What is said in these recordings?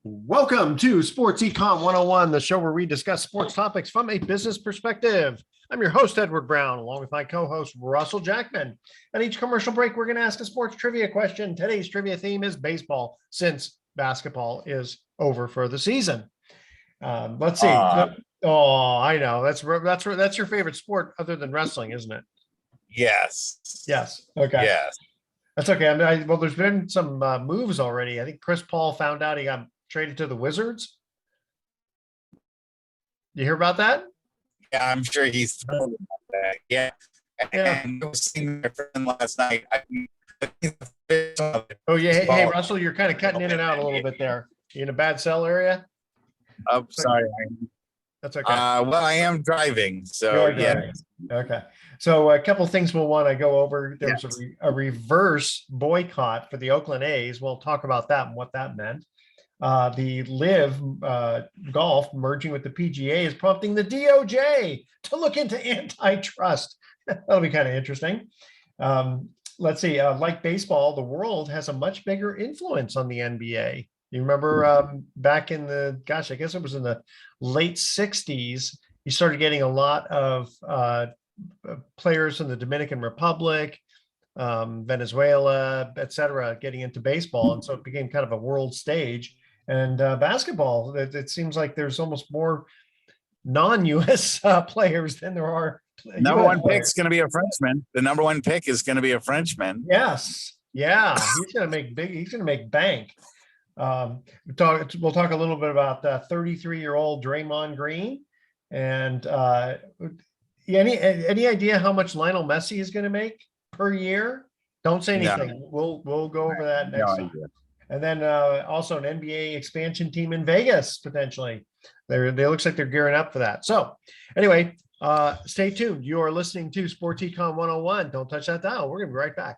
Welcome to Sports Econ 101, the show where we discuss sports topics from a business perspective. I'm your host, Edward Brown, along with my co-host, Russell Jackman. At each commercial break, we're going to ask a sports trivia question. Today's trivia theme is baseball, since basketball is over for the season. Let's see. Oh, I know. That's your favorite sport other than wrestling, isn't it? Yes. Yes. Okay. Yes. That's okay. Well, there's been some moves already. I think Chris Paul found out he got traded to the Wizards. You hear about that? Yeah, I'm sure he's thrilled about that. Yeah. And I was seeing my friend last night. Oh, yeah. Hey, Russell, you're kind of cutting in and out a little bit there. You in a bad cell area? Oh, sorry. That's okay. Well, I am driving, so yeah. Okay. So a couple things we'll want to go over. There was a reverse boycott for the Oakland A's. We'll talk about that and what that meant. The Live Golf merging with the PGA is prompting the DOJ to look into antitrust. That'll be kind of interesting. Let's see. Like baseball, the world has a much bigger influence on the NBA. You remember back in I guess it was in the late 60s, you started getting a lot of players in the Dominican Republic, Venezuela, et cetera, getting into baseball. And so it became kind of a world stage. And basketball, it seems like there's almost more non-U.S. Players than there are. Number one pick is going to be a Frenchman. The number one pick is going to be a Frenchman. Yes. Yeah. He's going to make big. He's going to make bank. We'll talk a little bit about 33-year-old Draymond Green. And any idea how much Lionel Messi is going to make per year? Don't say anything. No. We'll go over that next time. And then also an NBA expansion team in Vegas, potentially. They looks like they're gearing up for that. So anyway, stay tuned. You are listening to Sports Econ 101. Don't touch that dial. We're going to be right back.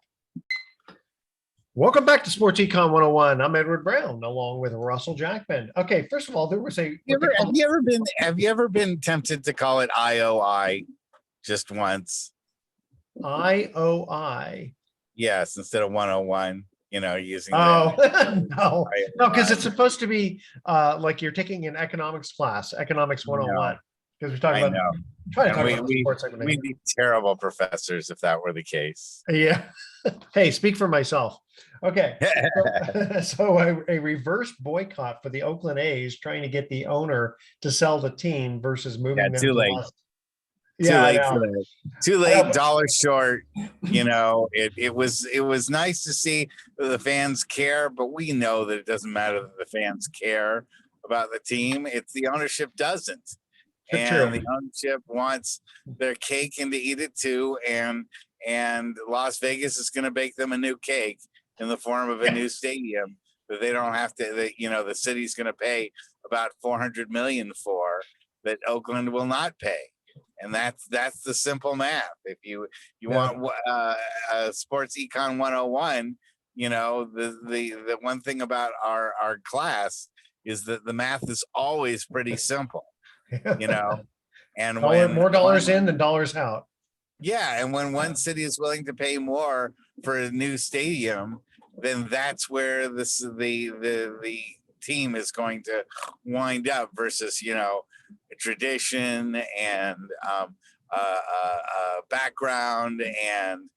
Welcome back to Sports Econ 101. I'm Edward Brown, along with Russell Jackman. Okay, first of all, there was a... Have you ever been tempted to call it IOI just once? IOI? Yes, instead of 101. Using no, because it's supposed to be like you're taking an economics class, economics 101. Because we're talking about sports. We'd be terrible professors if that were the case. Yeah. Hey, speak for myself. Okay. So a reverse boycott for the Oakland A's, trying to get the owner to sell the team versus moving them too to late. Too late, dollar short. It was nice to see the fans care, but we know that it doesn't matter that the fans care about the team. It's the ownership doesn't. And the ownership wants their cake and to eat it too. And Las Vegas is going to bake them a new cake in the form of a new stadium that they don't have to, the city's going to pay about $400 million for, that Oakland will not pay. And that's the simple math. If you want Sports Econ 101, the one thing about our class is that the math is always pretty simple. And when more dollars in than dollars out. Yeah, and when one city is willing to pay more for a new stadium, then that's where the team is going to wind up versus tradition and background and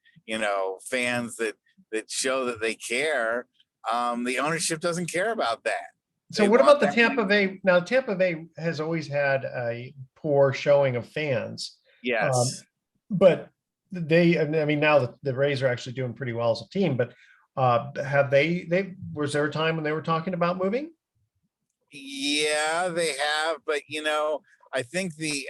fans that show that they care. The ownership doesn't care about that. So what about the Tampa Bay? Now, Tampa Bay has always had a poor showing of fans. Yes. But now the Rays are actually doing pretty well as a team, but was there a time when they were talking about moving? Yeah, they have. But, I think the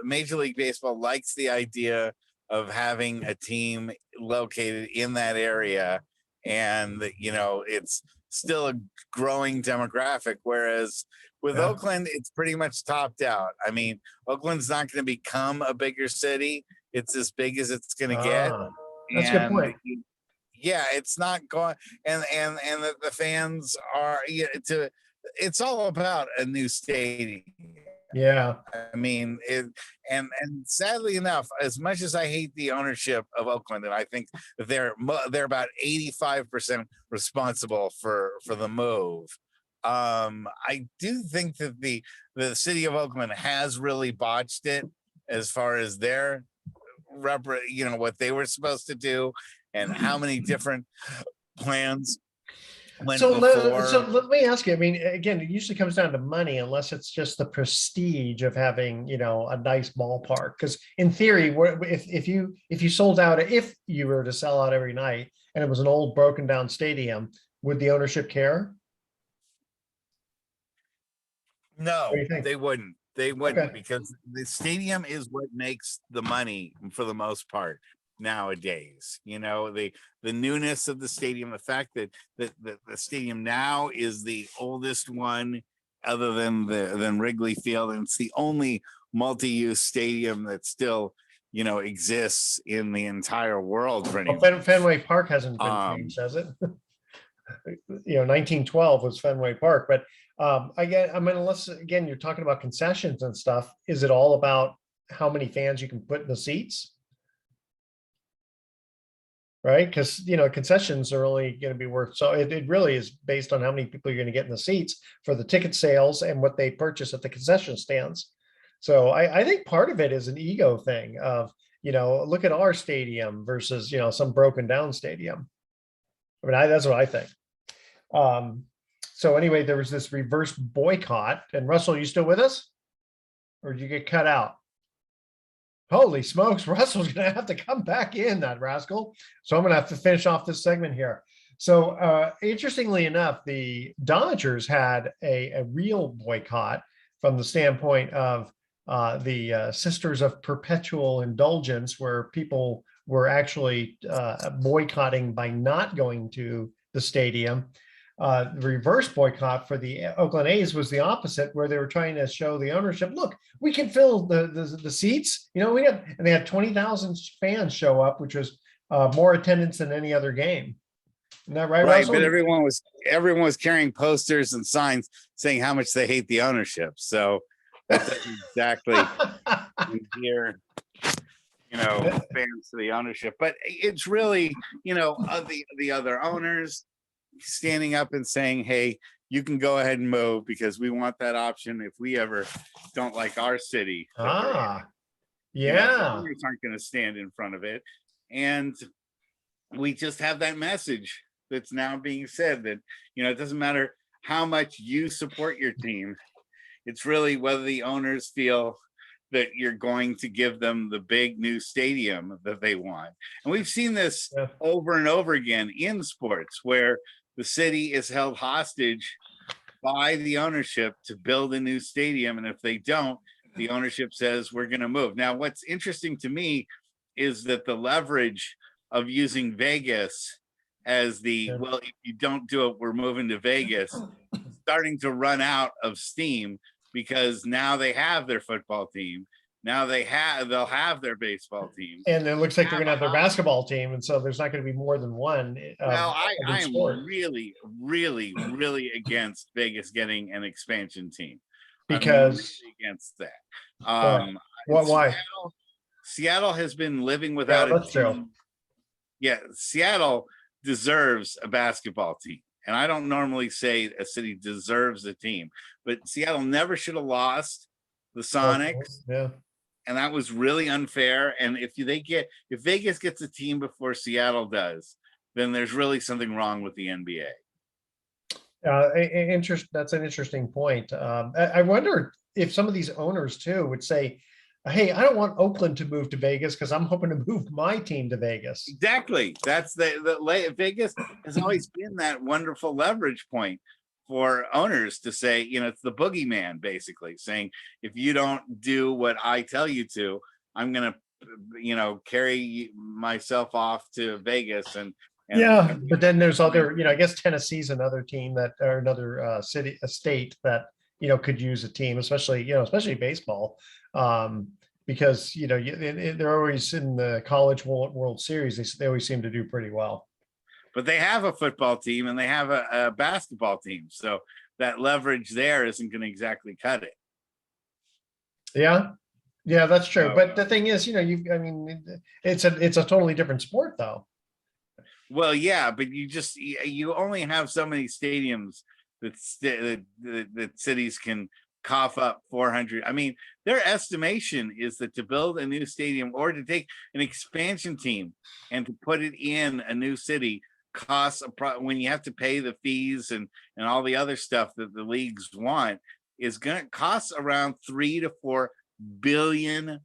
Major League Baseball likes the idea of having a team located in that area. And, it's still a growing demographic, whereas with Oakland, it's pretty much topped out. I mean, Oakland's not going to become a bigger city. It's as big as it's going to get. That's a good point. Yeah, it's not going, and the fans are it's all about a new stadium. Yeah, I mean, and sadly enough, as much as I hate the ownership of Oakland, and I think that they're about 85% responsible for the move, I do think that the city of Oakland has really botched it as far as their what they were supposed to do and how many different plans went So before. let me ask you, I mean, again, it usually comes down to money unless it's just the prestige of having, a nice ballpark. Because in theory, if you sold out, if you were to sell out every night and it was an old broken down stadium, would the ownership care? What do No, you think? they wouldn't. They wouldn't Okay. because the stadium is what makes the money for the most part nowadays. The newness of the stadium, the fact that the stadium now is the oldest one other than Wrigley Field, and it's the only multi-use stadium that still exists in the entire world pretty Well, much. Fenway Park hasn't been Um, changed, has it? 1912 was Fenway Park, but I mean, unless again you're talking about concessions and stuff, is it all about how many fans you can put in the seats? Right? Because concessions are only going to be worth, so it really is based on how many people you're going to get in the seats for the ticket sales and what they purchase at the concession stands. So I think part of it is an ego thing of, look at our stadium versus, some broken down stadium. I mean, that's what I think. Um, so anyway, there was this reverse boycott. And Russell, you still with us? Or did you get cut out? Holy smokes, Russell's gonna have to come back in, that rascal. So I'm gonna have to finish off this segment here. So interestingly enough, the Dodgers had a real boycott from the standpoint of the Sisters of Perpetual Indulgence, where people were actually boycotting by not going to the stadium. The reverse boycott for the Oakland A's was the opposite, where they were trying to show the ownership, look, we can fill the seats. And they had 20,000 fans show up, which was more attendance than any other game. Isn't that right, right, Russell? but everyone was carrying posters and signs saying how much they hate the ownership. So that doesn't exactly endear fans to the ownership, but it's really the other owners standing up and saying, hey, you can go ahead and move because we want that option if we ever don't like our city. Yeah. The owners aren't going to stand in front of it, and we just have that message that's now being said that it doesn't matter how much you support your team, it's really whether the owners feel that you're going to give them the big new stadium that they want. And we've seen this over and over again in sports where the city is held hostage by the ownership to build a new stadium. And if they don't, the ownership says, we're going to move. Now, what's interesting to me is that the leverage of using Vegas as well, if you don't do it, we're moving to Vegas, starting to run out of steam because now they have their football team. Now they'll have their baseball team. And it looks like they're going to have their basketball team. And so there's not going to be more than one. Well, I am really, really, really against Vegas getting an expansion team. Because I'm really against that. Why? Seattle has been living without a team. True. Yeah, Seattle deserves a basketball team. And I don't normally say a city deserves a team, but Seattle never should have lost the Sonics. Yeah. And that was really unfair. And if Vegas gets a team before Seattle does, then there's really something wrong with the NBA. That's an interesting point. I wonder if some of these owners too would say, hey, I don't want Oakland to move to Vegas because I'm hoping to move my team to Vegas. Exactly. That's the Vegas has always been that wonderful leverage point for owners to say, it's the boogeyman basically saying, if you don't do what I tell you to, I'm going to, carry myself off to Vegas and but then there's other, I guess Tennessee's another team or another a state that, could use a team, especially baseball. Because, they're always in the college World Series. They always seem to do pretty well. But they have a football team and they have a basketball team. So that leverage there isn't going to exactly cut it. Yeah, that's true. But the thing is, it's a totally different sport though. Well, yeah, but you only have so many stadiums that cities can cough up 400. I mean, their estimation is that to build a new stadium or to take an expansion team and to put it in a new city costs when you have to pay the fees and all the other stuff that the leagues want, is going to cost around $3 to $4 billion.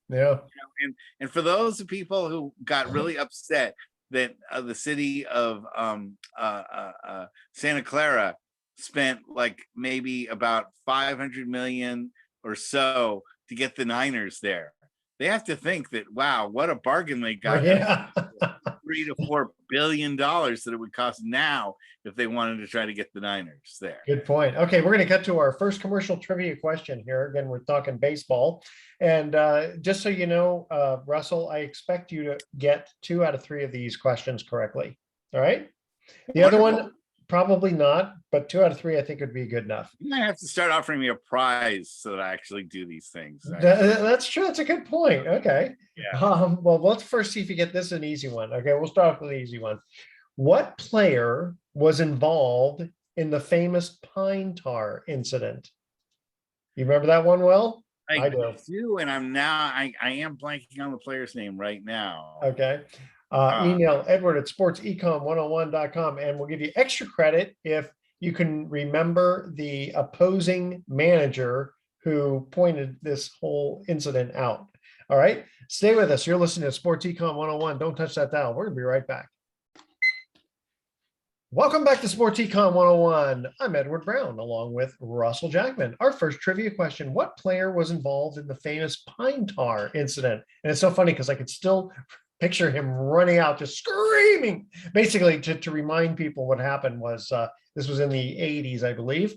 Yeah. And for those people who got really upset that the city of Santa Clara spent like maybe about 500 million or so to get the Niners there, they have to think that, wow, what a bargain they got. Yeah. $3 to $4 billion that it would cost now if they wanted to try to get the Niners there. Good point. Okay, we're going to cut to our first commercial trivia question here. Again, we're talking baseball. And just so you know, Russell, I expect you to get 2 out of 3 of these questions correctly. All right. The other one, probably not, but 2 out of 3, I think would be good enough. You might have to start offering me a prize so that I actually do these things. That's true. That's a good point. Okay. Yeah. Well, let's first see if you get this an easy one. Okay, we'll start off with the easy one. What player was involved in the famous pine tar incident? You remember that one well? I do, and I am blanking on the player's name right now. Okay. Email Edward at sportsecon101.com, and we'll give you extra credit if you can remember the opposing manager who pointed this whole incident out. All right, stay with us. You're listening to Sports Econ 101. Don't touch that dial. We're going to be right back. Welcome back to Sports Econ 101. I'm Edward Brown, along with Russell Jackman. Our first trivia question: what player was involved in the famous pine tar incident? And it's so funny because I could still picture him running out, just screaming. Basically, to remind people what happened was this was in the 80s, I believe.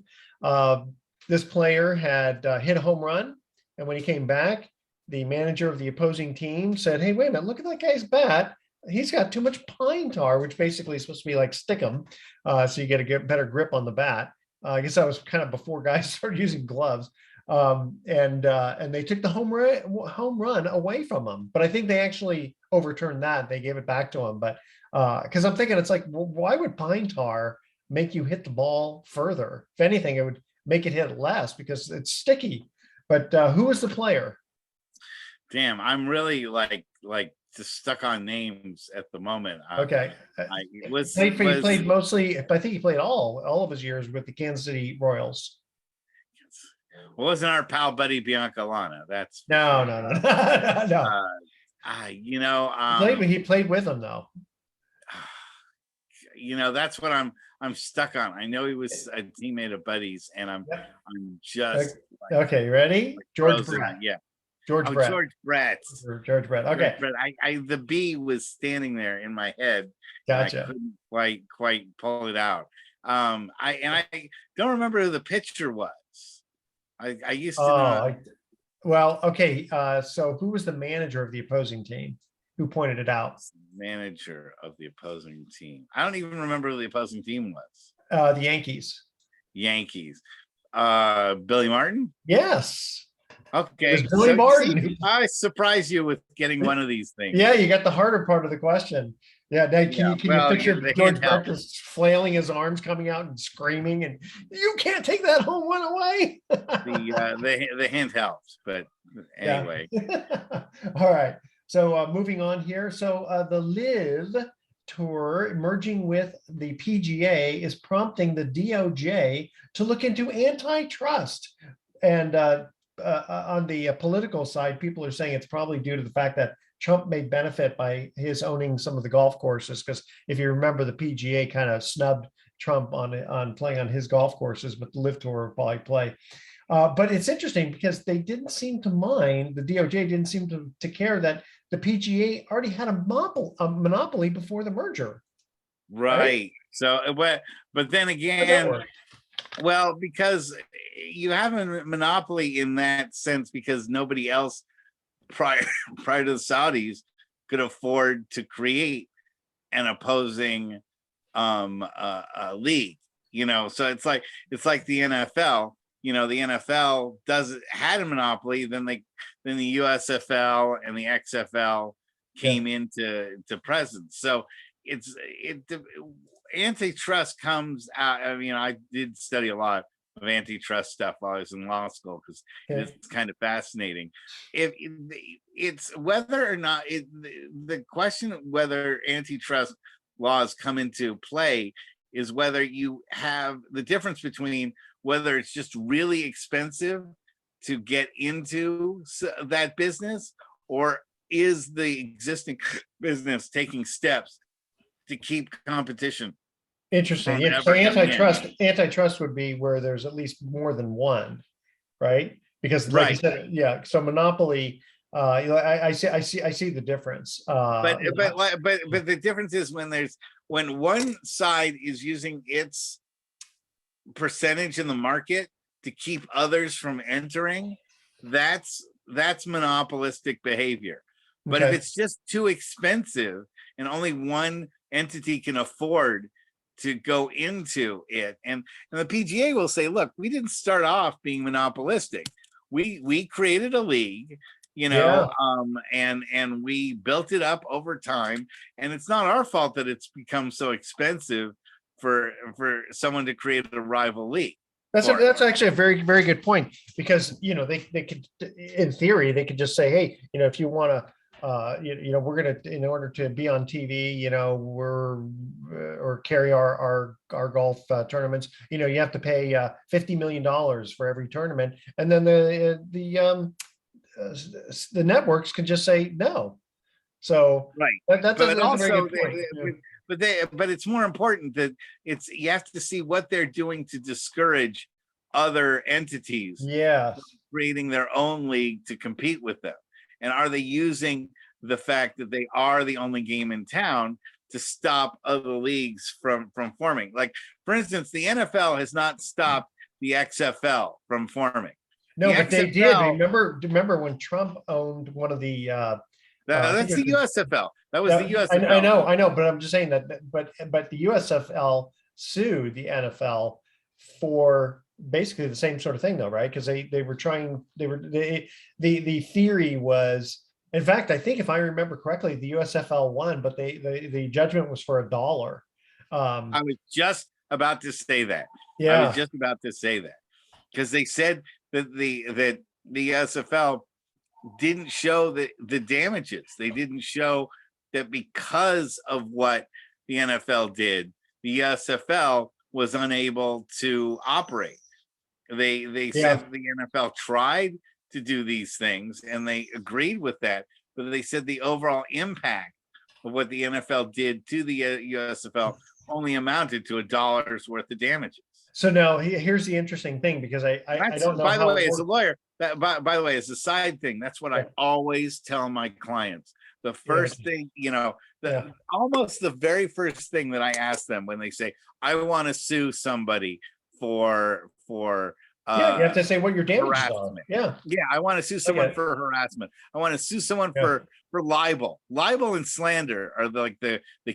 This player had hit a home run, and when he came back, the manager of the opposing team said, "Hey, wait a minute, look at that guy's bat. He's got too much pine tar," which basically is supposed to be like stickum, so you get a better grip on the bat. I guess that was kind of before guys started using gloves. And they took the home run away from him. But I think they actually overturned that. They gave it back to him. But because I'm thinking, it's like, well, why would pine tar make you hit the ball further? If anything, it would make it hit less because it's sticky. But who was the player? Damn, I'm really like just stuck on names at the moment. Okay. He played mostly, I think he played all of his years with the Kansas City Royals. Well, wasn't our pal Buddy Biancalana? That's no. He played with him though. That's what I'm stuck on. I know he was a teammate of Buddy's, and I'm just okay. You ready? George Brett. Yeah. George Brett. George Brett. Okay. The B was standing there in my head. Gotcha. I couldn't quite pull it out. I don't remember who the pitcher was. I used to know. Well, okay. So who was the manager of the opposing team? Who pointed it out? Manager of the opposing team. I don't even remember who the opposing team was. The Yankees. Billy Martin? Yes. Okay. Billy Martin. I surprise you with getting one of these things. Yeah, you got the harder part of the question. Yeah, now can you picture George Brett just flailing his arms, coming out and screaming, and you can't take that home run away? The hint helps, but anyway. Yeah. All right. So moving on here. So the Live Tour merging with the PGA is prompting the DOJ to look into antitrust. And on the political side, people are saying it's probably due to the fact that Trump may benefit by his owning some of the golf courses, because if you remember, the PGA kind of snubbed Trump on playing on his golf courses, but the Live Tour will probably play. But it's interesting because they didn't seem to mind, the DOJ didn't seem to care that the PGA already had a monopoly before the merger. Right. So, but then again, well, because you have a monopoly in that sense, because nobody else prior to the Saudis could afford to create an opposing league, so it's like the NFL. The NFL had a monopoly, then the USFL and the XFL came into presence. So antitrust comes out. I mean, I did study a lot of antitrust stuff while I was in law school because Okay. it's kind of fascinating. If it's whether or not the question of whether antitrust laws come into play is whether you have the difference between whether it's just really expensive to get into that business, or is the existing business taking steps to keep competition Interesting. from Yeah. So ever coming in. antitrust would be where there's at least more than one, right? Because like you Right. said, yeah. So monopoly, I see the difference. But the difference is when one side is using its percentage in the market to keep others from entering, that's monopolistic behavior. But if Okay. it's just too expensive and only one entity can afford to go into it, and the PGA will say, look, we didn't start off being monopolistic. We created a league, Yeah. and we built it up over time, and it's not our fault that it's become so expensive for someone to create a rival league. That's actually a very, very good point, because, they could, in theory, they could just say, hey, if you want to, we're going to, in order to be on TV, or carry our golf tournaments, you have to pay $50 million for every tournament. And then the networks can just say no. So right, that's but a very also good point. but it's more important that you have to see what they're doing to discourage other entities Yes. creating their own league to compete with them, and are they using the fact that they are the only game in town to stop other leagues from forming? Like, for instance, the NFL has not stopped the XFL from forming. No, The but they did. XFL, Remember when Trump owned one of the I think that's it the was USFL. That was the the, USFL. I know, but I'm just saying but the USFL sued the NFL for basically the same sort of thing, though, right? Because they were trying, the theory was, in fact, I think if I remember correctly, the USFL won, but the judgment was for $1. I was just about to say that. I was Yeah. just about to say that because they said that the SFL didn't show the damages. They didn't show that because of what the NFL did, the SFL was unable to operate. They Yeah. said the NFL tried to do these things and they agreed with that, but they said the overall impact of what the NFL did to the USFL only amounted to $1 worth of damages. So now here's the interesting thing, because I don't know by the how way, it as a works. lawyer, by the way, as a side thing, that's what I Yeah. always tell my clients. The first thing, Yeah. almost the very first thing that I ask them when they say, I want to sue somebody for Yeah, you have to say what your damages are. harassment. Yeah. Yeah, I want to sue someone for harassment. I want to sue someone Yeah. for libel. Libel and slander are the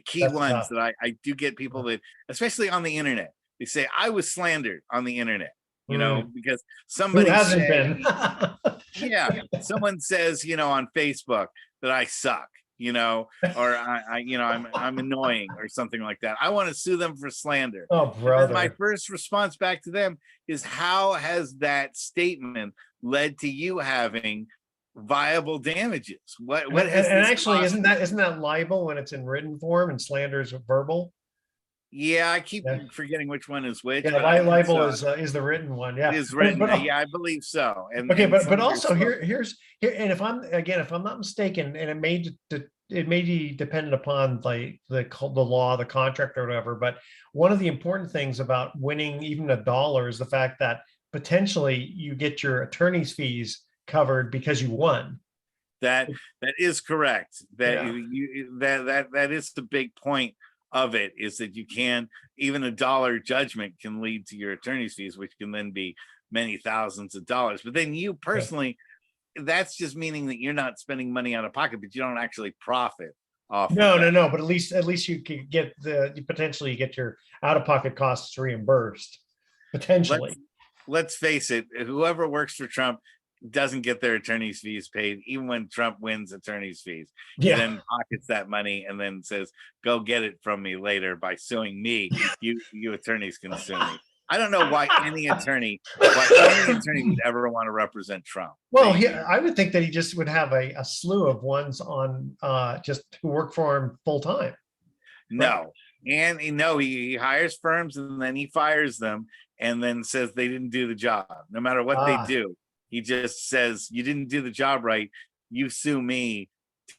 key That's ones tough. that I do get people that, especially on the internet, they say I was slandered on the internet, because Who somebody hasn't said, been? yeah, someone says, on Facebook that I suck, or I'm annoying or something like that. I want to sue them for slander. Oh, And then my brother. first response back to them is, how has that statement led to you having viable damages? What has And this actually, cost? isn't that libel when it's in written form and slander is verbal? Yeah, I keep Yeah. forgetting which one is which, Yeah, but I think libel so. is the written one. It Yeah. is written. But Yeah, I believe so. And okay, but slander is also spoken. here, and if I'm not mistaken, and it may be dependent upon like the law, the contract, or whatever. But one of the important things about winning even $1 is the fact that potentially you get your attorney's fees covered because you won. That is correct. That Yeah. that is the big point of it, is that you can, even $1 judgment can lead to your attorney's fees, which can then be many thousands of dollars. But then you personally, that's just meaning that you're not spending money out of pocket, but you don't actually profit off of that. No. But at least you could get you potentially get your out-of-pocket costs reimbursed. Potentially. Let's face it, whoever works for Trump doesn't get their attorney's fees paid, even when Trump wins attorney's fees. He Yeah. then pockets that money and then says, "Go get it from me later by suing me. You attorneys can sue me." I don't know why any attorney would ever want to represent Trump. Well, I would think that he just would have a slew of ones on just who work for him full time. No. And he hires firms and then he fires them and then says they didn't do the job. No matter what they do, he just says, "You didn't do the job right. You sue me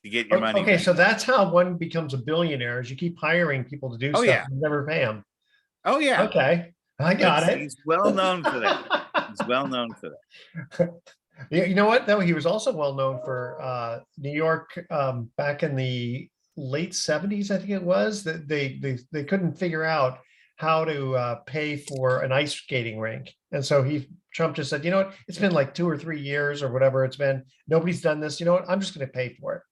to get your money." Okay, back. so that's how one becomes a billionaire, is you keep hiring people to do stuff and never pay them. Oh yeah. Okay, I got it. He's well known for that. He's well known for that. You know what, though? He was also well known for New York back in the late 70s, I think it was, that they couldn't figure out how to pay for an ice skating rink. And so Trump just said, you know what, it's been like 2 or 3 years or whatever it's been. Nobody's done this. You know what? I'm just going to pay for it.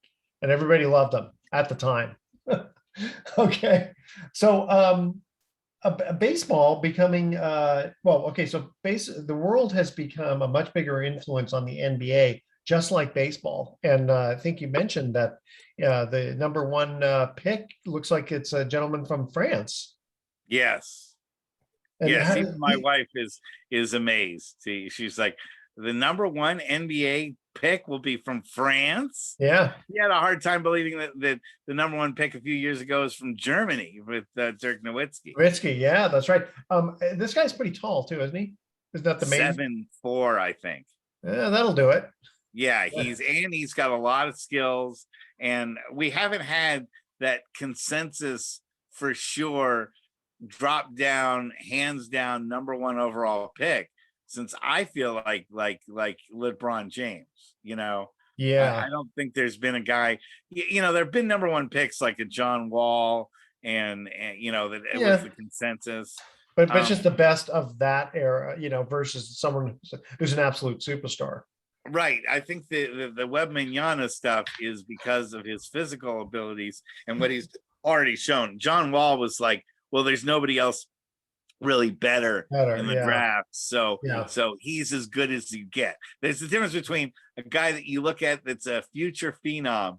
And everybody loved him at the time. Okay. So baseball becoming the world has become a much bigger influence on the NBA, just like baseball. And I think you mentioned that the number one pick looks like it's a gentleman from France. Yes. And yes. Even my wife is amazed. She's like, the number one NBA pick will be from France. Yeah. He had a hard time believing that the number one pick a few years ago is from Germany with Dirk Nowitzki. Nowitzki, yeah, that's right. This guy's pretty tall too, isn't he? Isn't that the main 7'4", I think. Yeah, that'll do it. Yeah, he's got a lot of skills, and we haven't had that consensus for sure drop down, hands down number one overall pick since I feel like LeBron James. I don't think there's been a guy. There have been number one picks like a John Wall, and that it was the consensus. But it's just the best of that era, versus someone who's an absolute superstar. Right. I think the Webb Mignogna stuff is because of his physical abilities and what he's already shown. John Wall was like, well, there's nobody else really better in the draft. So he's as good as you get. There's the difference between a guy that you look at that's a future phenom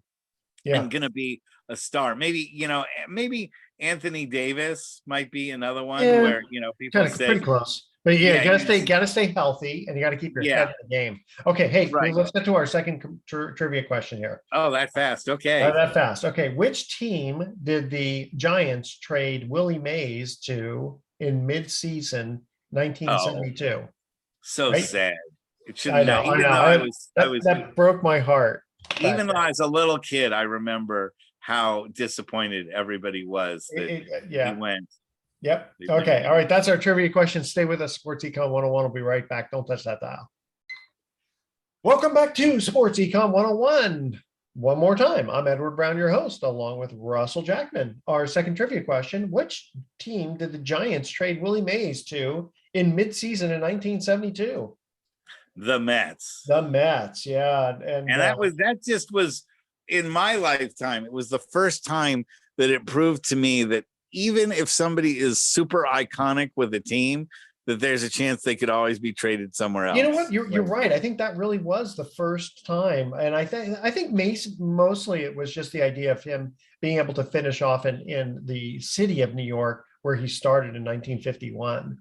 and going to be a star. Maybe Anthony Davis might be another one where, people say pretty close. But you gotta stay healthy, and you gotta keep your head in the game. Okay, hey, let's get to our second trivia question here. Oh, that fast? Okay. That fast. Okay, which team did the Giants trade Willie Mays to in mid-season 1972? So sad. It should. I know. That broke my heart. Even though I was a little kid, I remember how disappointed everybody was that he went. Yep. Okay. All right. That's our trivia question. Stay with us. Sports Econ 101 will be right back. Don't touch that dial. Welcome back to Sports Econ 101. One more time. I'm Edward Brown, your host, along with Russell Jackman. Our second trivia question: which team did the Giants trade Willie Mays to in midseason in 1972? The Mets. The Mets. Yeah. And that just was in my lifetime. It was the first time that it proved to me that even if somebody is super iconic with a team, that there's a chance they could always be traded somewhere else. You know what? You're right. I think that really was the first time. And I think mostly it was just the idea of him being able to finish off in the city of New York, where he started in 1951.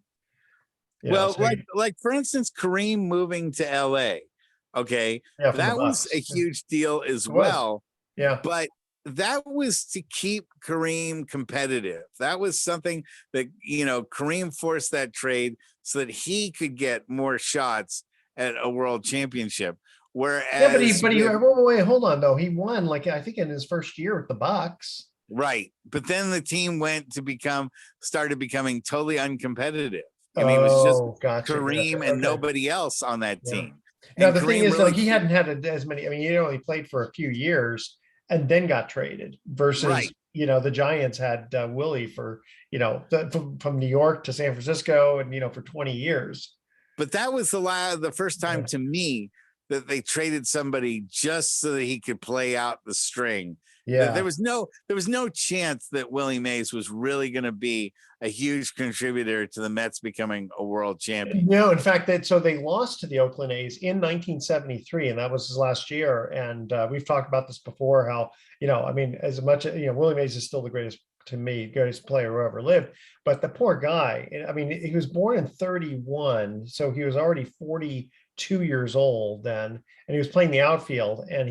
Like for instance, Kareem moving to LA. Okay. That was a huge deal as well. Yeah. But that was to keep Kareem competitive. That was something that, Kareem forced that trade so that he could get more shots at a world championship. Whereas, but wait, hold on though. He won, I think in his first year with the Bucks. Right. But then the team started becoming totally uncompetitive. I mean, it was just Kareem and nobody else on that team. Now, the thing is, though, he hadn't had as many. I mean, he only played for a few years and then got traded versus, the Giants had Willie for, from New York to San Francisco and, for 20 years. But that was the first time to me that they traded somebody just so that he could play out the string. Yeah. There was no chance that Willie Mays was really going to be a huge contributor to the Mets becoming a world champion. No, in fact, so they lost to the Oakland A's in 1973, and that was his last year. And we've talked about this before, how, I mean, as much, Willie Mays is still the greatest, to me, greatest player who ever lived. But the poor guy, I mean, he was born in 31, so he was already 42 years old then, and he was playing the outfield, and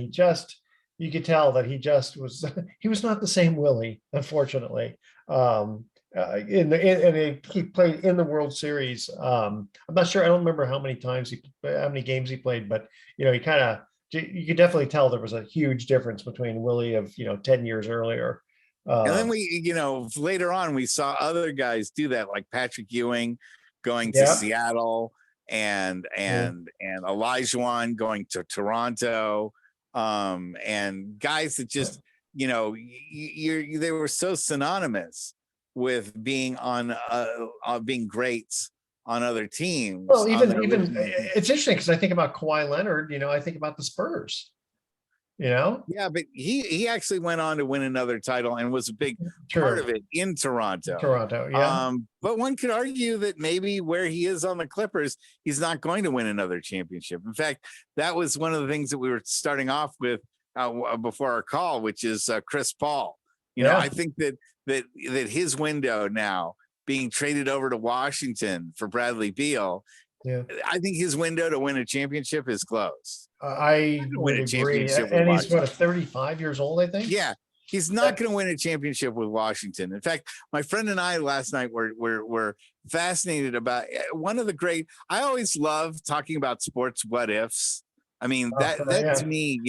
you could tell that he just was, he was not the same Willie, unfortunately. He played in the World Series. I'm not sure. I don't remember how many games he played, but you could definitely tell there was a huge difference between Willie of 10 years earlier. And then we, later on we saw other guys do that, like Patrick Ewing going to Seattle, and Olajuwon going to Toronto, and guys that just they were so synonymous with being on being greats on other teams. Well, even it's interesting because I think about Kawhi Leonard. I think about the Spurs. Yeah, but he actually went on to win another title and was a big part of it in Toronto. Yeah. But one could argue that maybe where he is on the Clippers, he's not going to win another championship. In fact, that was one of the things that we were starting off with before our call, which is Chris Paul. I think that his window now, being traded over to Washington for Bradley Beal, I think his window to win a championship is closed. I would agree. And he's 35 years old, I think. Yeah, he's not going to win a championship with Washington. In fact, my friend and I last night were fascinated about one of the great. I always love talking about sports what ifs. I mean, that to me,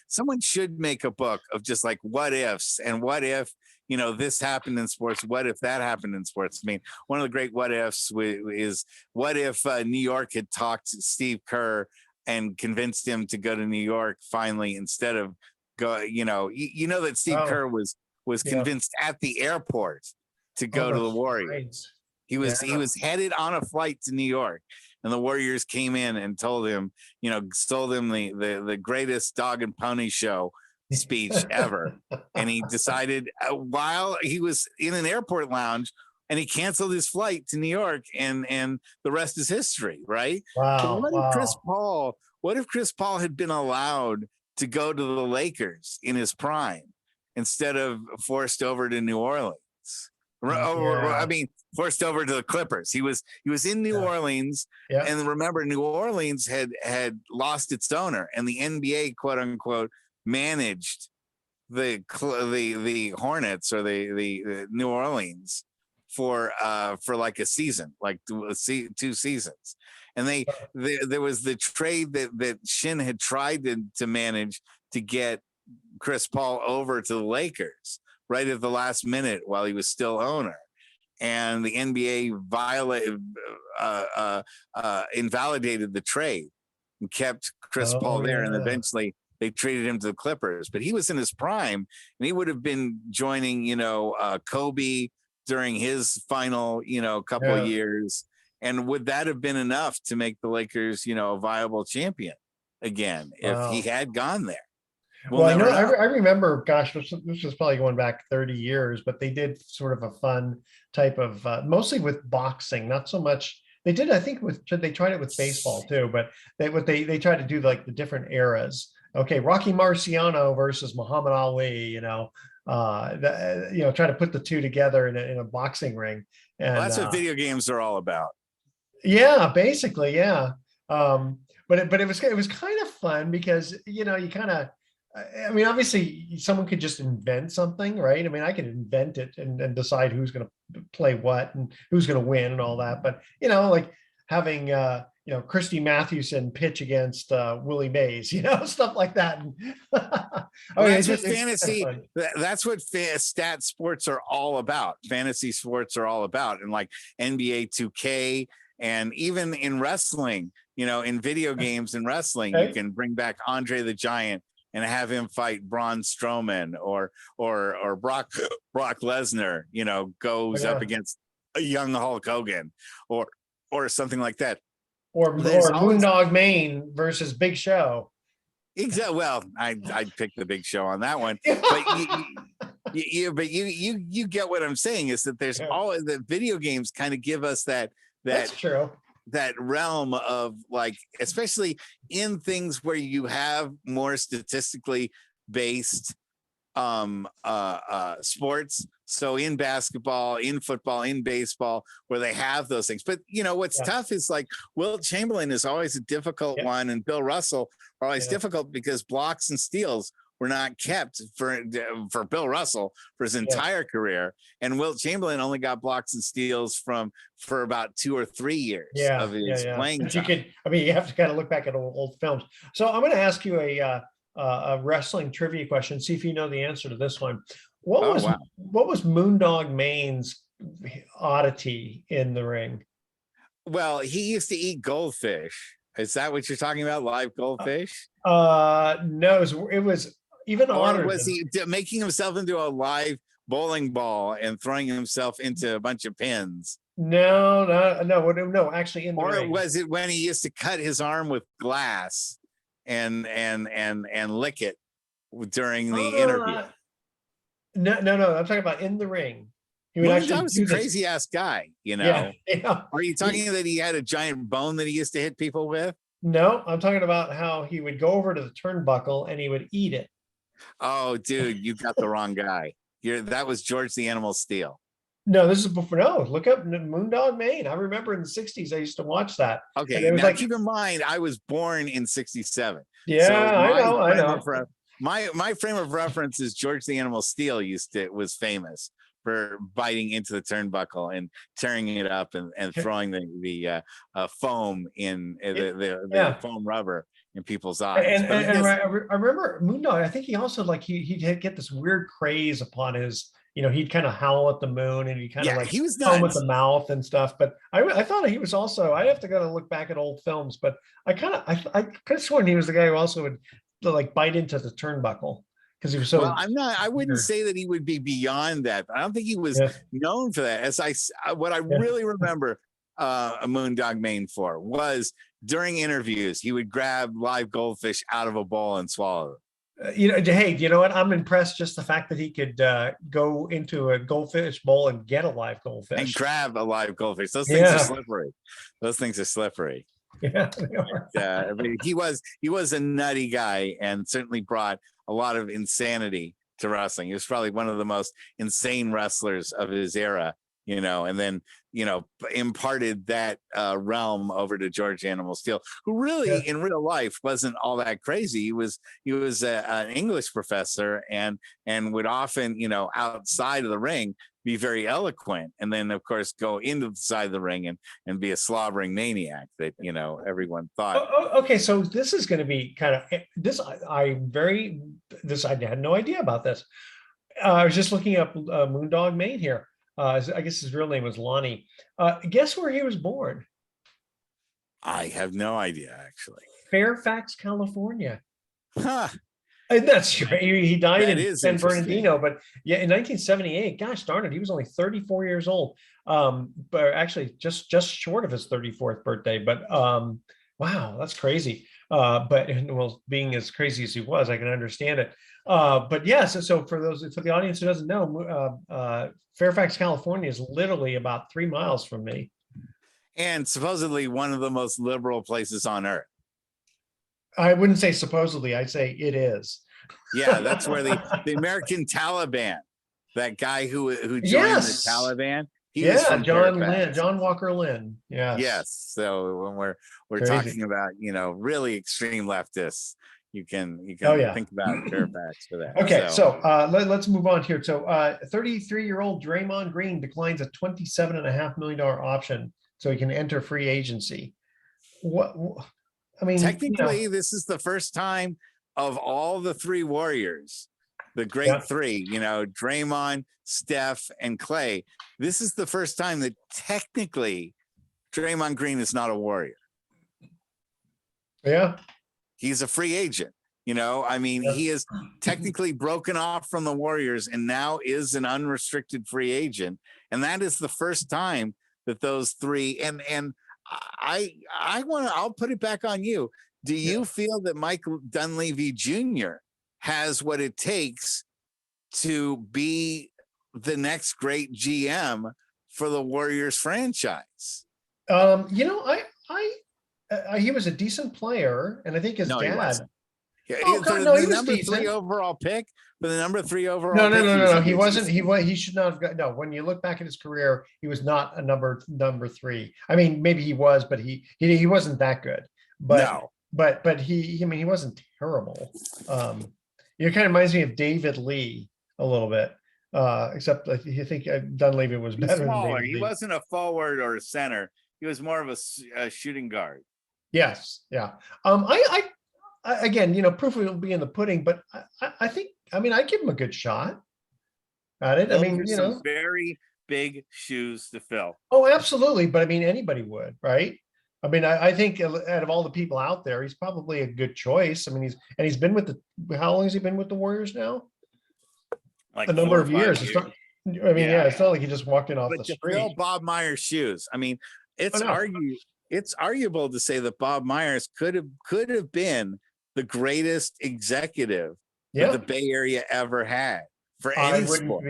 someone should make a book of just like what ifs, and what if this happened in sports, what if that happened in sports. I mean, one of the great what ifs is what if New York had talked to Steve Kerr and convinced him to go to New York finally, instead of go, that Steve Kerr was convinced at the airport to go to the Warriors. He was headed on a flight to New York, and the Warriors came in and told him, sold him the greatest dog and pony show speech ever. And he decided while he was in an airport lounge, and he canceled his flight to New York, and the rest is history, right? Wow. What if Chris Paul had been allowed to go to the Lakers in his prime instead of forced over to New Orleans? I mean, forced over to the Clippers. He was in New Orleans, and remember, New Orleans had lost its owner, and the NBA, quote unquote, managed the Hornets, or the New Orleans, for like a season, like 2 seasons. And there was the trade that Shin had tried to manage to get Chris Paul over to the Lakers right at the last minute while he was still owner, and the NBA invalidated the trade and kept Chris Paul there, and eventually they traded him to the Clippers. But he was in his prime, and he would have been joining Kobe during his final couple of years. And would that have been enough to make the Lakers a viable champion again if he had gone there? Well, I remember, gosh, this was probably going back 30 years, but they did sort of a fun type of, mostly with boxing, not so much. They did, I think, they tried it with baseball too, but they tried to do like the different eras. Okay, Rocky Marciano versus Muhammad Ali, try to put the two together in a boxing ring. And that's what video games are all about. Yeah, basically, yeah. But it was kind of fun because you kind of. I mean, obviously, someone could just invent something, right? I mean, I could invent it and decide who's going to play what and who's going to win and all that. But like having Christy Mathewson pitch against Willie Mays, stuff like that. That's what fantasy. That's what stat sports are all about. Fantasy sports are all about, and like NBA 2K, and even in wrestling, in video games and wrestling, you can bring back Andre the Giant and have him fight Braun Strowman, or Brock Lesnar, goes up against a young Hulk Hogan, or something like that. or There's always Moondog Maine versus Big Show. exactly. Well, I'd pick the Big Show on that one, but you get what I'm saying is that there's Yeah. always the video games kind of give us that That's true. that realm of like, especially in things where you have more statistically based sports. So in basketball, in football, in baseball, where they have those things. But you know what's tough is like Wilt Chamberlain is always a difficult one, and Bill Russell are always difficult because blocks and steals were not kept for Bill Russell for his entire career, and Wilt Chamberlain only got blocks and steals for about 2 or 3 years of his playing But time. you could, I mean, you have to kind of look back at old films. So I'm going to ask you a wrestling trivia question. See if you know the answer to this one. What was Moondog Maine's oddity in the ring? Well, he used to eat goldfish. Is that what you're talking about? Live goldfish? No, it was even odder. Or was he making himself into a live bowling ball and throwing himself into a bunch of pins? No. Actually, in the or ring. was it when he used to cut his arm with glass and lick it during the interview? No. I'm talking about in the ring. He would Moondog was a crazy ass guy, you know. Yeah. Are you talking that he had a giant bone that he used to hit people with? No, I'm talking about how he would go over to the turnbuckle and he would eat it. Oh, dude, you got the wrong guy. That was George the Animal Steel. No, this is before. No, look up Moondog Maine. I remember in the 60s, I used to watch that. Okay, it was now keep in mind, I was born in 67. Yeah, so I know. My frame of reference is George the Animal Steel was famous for biting into the turnbuckle and tearing it up and throwing the foam in the foam rubber in people's eyes. I remember Moondog. I think he also he'd get this weird craze upon his. You know, he'd kind of howl at the moon and he'd kind of he was foam with the mouth and stuff. But I thought he was also. I have to go look back at old films, but I could have sworn he was the guy who also would like bite into the turnbuckle because he was so. Well, I wouldn't say that he would be beyond that. I don't think he was known for that. What I really remember Moondog Maine for was during interviews, he would grab live goldfish out of a bowl and swallow them. Hey, you know what? I'm impressed just the fact that he could go into a goldfish bowl and get a live goldfish and grab a live goldfish. Those things are slippery. Those things are slippery. Yeah, I mean, he was a nutty guy and certainly brought a lot of insanity to wrestling. He was probably one of the most insane wrestlers of his era, you know, and then, you know, imparted that realm over to George Animal Steel, who really in real life wasn't all that crazy. He was an English professor and would often, you know, outside of the ring be very eloquent, and then of course go into the side of the ring and be a slobbering maniac that, you know, everyone thought. Okay, so this is going to be kind of this. I had no idea about this. I was just looking up Moondog Maine here. I guess his real name was Lonnie. Guess where he was born? I have no idea, actually. Fairfax, California. Huh. And that's right. He died in San Bernardino, but in 1978. Gosh darn it, he was only 34 years old. But actually, just short of his 34th birthday. But wow, that's crazy. But being as crazy as he was, I can understand it. But yes, so for the audience who doesn't know, Fairfax, California is literally about 3 miles from me, and supposedly one of the most liberal places on earth. I wouldn't say supposedly, I'd say it is. Yeah, that's where the American Taliban, that guy who joined the Taliban. He was from John Walker Lynn. Yes. So when we're talking about, you know, really extreme leftists, you can think about Fairfax for that. Okay, so let's move on here. So 33-year-old Draymond Green declines a $27.5 million option so he can enter free agency. What? I mean, technically, this is the first time of all the three Warriors, the great three, you know, Draymond, Steph, and Clay. This is the first time that technically Draymond Green is not a Warrior. Yeah. He's a free agent. You know, I mean, he is technically broken off from the Warriors and now is an unrestricted free agent. And that is the first time that those three, and I'll put it back on you. Do you feel that Michael Dunleavy Jr. has what it takes to be the next great GM for the Warriors franchise? He was a decent player, and I think his No, he dad. wasn't. Oh God, no, he was decent. Overall pick, for the number 3 overall. No. He wasn't. He should not have got. No, when you look back at his career, he was not a number 3. I mean, maybe he was, but he wasn't that good. But no. But he wasn't terrible. It kind of reminds me of David Lee a little bit, except I think Dunleavy was better than David Lee. He wasn't a forward or a center. He was more of a shooting guard. Yes, yeah. Again, proof will be in the pudding, but I think, I'd give him a good shot at it. Some very big shoes to fill. Oh, absolutely. But anybody would, right? I think out of all the people out there, he's probably a good choice. He's been with how long has he been with the Warriors now? Like a number of years. It's not like he just walked in off the street. Fill Bob Myers' shoes. It's arguable to say that Bob Myers could have been the greatest executive that the Bay Area ever had for any sport.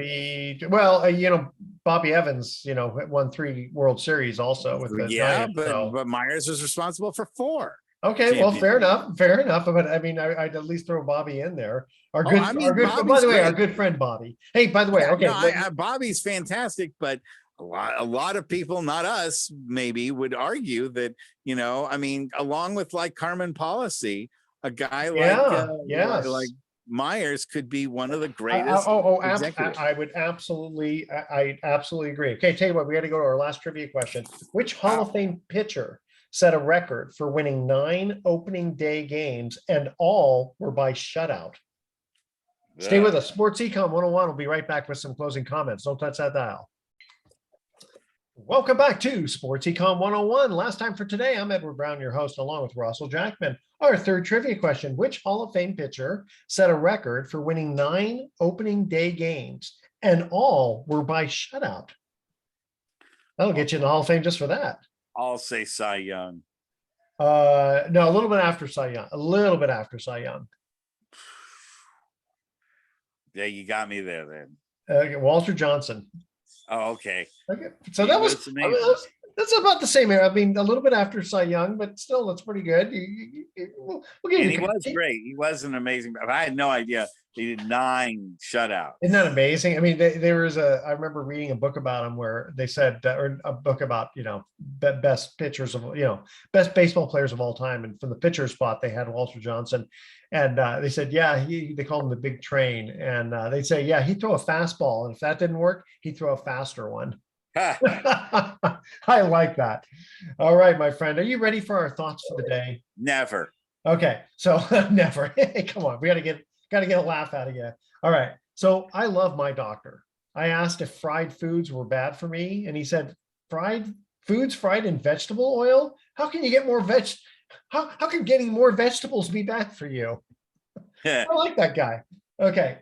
Bobby Evans, won 3 World Series also with the Giants, but Myers was responsible for 4. Okay, well, fair enough. But I'd at least throw Bobby in there. By the way, our good friend Bobby. Hey, by the way, Bobby's fantastic, but a lot of people, not us, maybe would argue that, along with like Carmen Policy, a guy like Myers could be one of the greatest. I absolutely agree. Okay, tell you what, we got to go to our last trivia question. Which Hall of Fame pitcher set a record for winning 9 opening day games, and all were by shutout? Stay with us. Sports Econ 101. We'll be right back with some closing comments. Don't touch that dial. Welcome back to Sports Econ 101. Last time for today, I'm Edward Brown, your host, along with Russell Jackman. Our third trivia question: which Hall of Fame pitcher set a record for winning 9 opening day games, and all were by shutout? That'll get you in the Hall of Fame just for that. I'll say Cy Young. No, a little bit after Cy Young. Yeah, you got me there then. Walter Johnson. Oh, okay. So that's about the same era. A little bit after Cy Young, but still, that's pretty good. We'll he was great. He was an amazing. I had no idea he did 9 shutouts. Isn't that amazing? There was I remember reading a book about him where they said, or a book about best pitchers of best baseball players of all time, and from the pitcher spot they had Walter Johnson, and they said they called him the big train, and they'd say he'd throw a fastball, and if that didn't work, he'd throw a faster one. I like that. All right, my friend, are you ready for our thoughts for the day? Never. Okay, so never. Hey, come on, we gotta get a laugh out of you. All right, so I love my doctor. I asked if fried foods were bad for me, and he said fried in vegetable oil. How can you get more how can getting more vegetables be bad for you? I like that guy. Okay,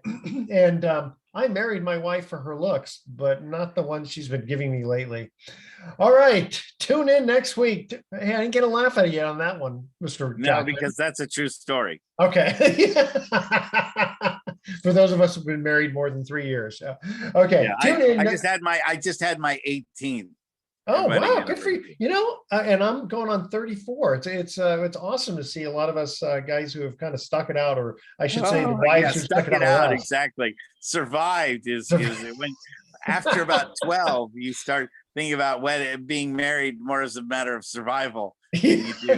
and I married my wife for her looks, but not the one she's been giving me lately. All right, tune in next week. Hey, I didn't get a laugh out of you on that one, Mr. No, Jackman. because that's a true story. Okay. For those of us who've been married more than 3 years. Okay. Tune in. I just had my 18th. Oh, wow, good for you. And I'm going on 34. It's awesome to see a lot of us guys who have kind of stuck it out, or I should say the wives who stuck it out. Exactly. Survived is when after about 12, you start thinking about being married more as a matter of survival. You do,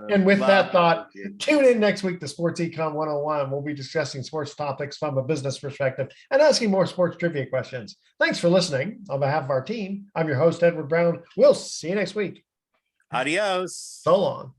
and with that thought, tune in next week to Sports Econ 101. We'll be discussing sports topics from a business perspective and asking more sports trivia questions. Thanks for listening. On behalf of our team, I'm your host, Edward Brown. We'll see you next week. Adios. So long.